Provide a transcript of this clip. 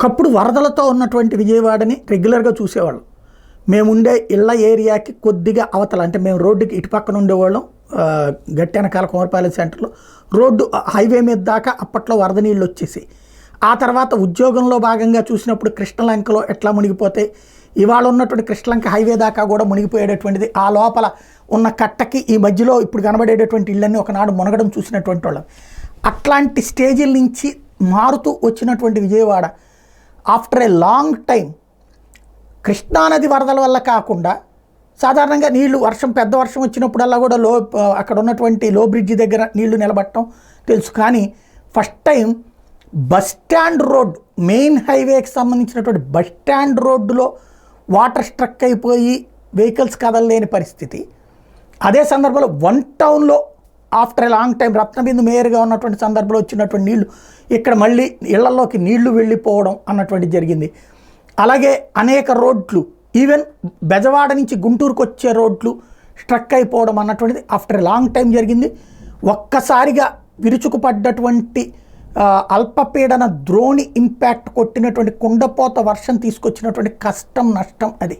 ఒకప్పుడు వరదలతో ఉన్నటువంటి విజయవాడని రెగ్యులర్గా చూసేవాళ్ళం. మేముండే ఇళ్ళ ఏరియాకి కొద్దిగా అవతల, అంటే మేము రోడ్డుకి ఇటు పక్కన ఉండేవాళ్ళం, గట్టి వెనకాల కుమరపాలెం సెంటర్లో రోడ్డు హైవే మీద దాకా అప్పట్లో వరద నీళ్ళు వచ్చేసి, ఆ తర్వాత ఉద్యోగంలో భాగంగా చూసినప్పుడు కృష్ణలంకలో ఎట్లా మునిగిపోతాయి, ఇవాళ ఉన్నటువంటి కృష్ణలంక హైవే దాకా కూడా మునిగిపోయేటటువంటిది. ఆ లోపల ఉన్న కట్టకి ఈ మధ్యలో ఇప్పుడు కనబడేటటువంటి ఇళ్ళన్నీ ఒకనాడు మునగడం చూసినటువంటి వాళ్ళం. అట్లాంటి స్టేజీల నుంచి మారుతూ వచ్చినటువంటి Vijayawada after a long time కృష్ణానది వరదల వల్ల కాకుండా సాధారణంగా నీళ్లు వర్షం పెద్ద వర్షం వచ్చినప్పుడల్లా కూడా అక్కడ ఉన్నటువంటి లో బ్రిడ్జ్ దగ్గర నీళ్లు నిలబడటం తెలుసు. కానీ first time bus stand road, main హైవేకి సంబంధించినటువంటి బస్ స్టాండ్ రోడ్డులో వాటర్ స్ట్రక్ అయిపోయి వెహికల్స్ కదలలేని పరిస్థితి. అదే సందర్భంలో వన్ టౌన్లో ఆఫ్టర్ ఏ లాంగ్ టైం రత్నబిందు మేయర్గా ఉన్నటువంటి సందర్భంలో వచ్చినటువంటి నీళ్లు ఇక్కడ మళ్ళీ ఇళ్లలోకి నీళ్లు వెళ్ళిపోవడం అన్నటువంటిది జరిగింది. అలాగే అనేక రోడ్లు, ఈవెన్ బెజవాడ నుంచి గుంటూరుకు వచ్చే రోడ్లు స్ట్రక్ అయిపోవడం అన్నటువంటిది ఆఫ్టర్ ఏ లాంగ్ టైం జరిగింది. ఒక్కసారిగా విరుచుకుపడ్డటువంటి అల్పపీడన ద్రోణి ఇంపాక్ట్ కొట్టినటువంటి కుండపోత వర్షం తీసుకొచ్చినటువంటి కష్టం, నష్టం అది.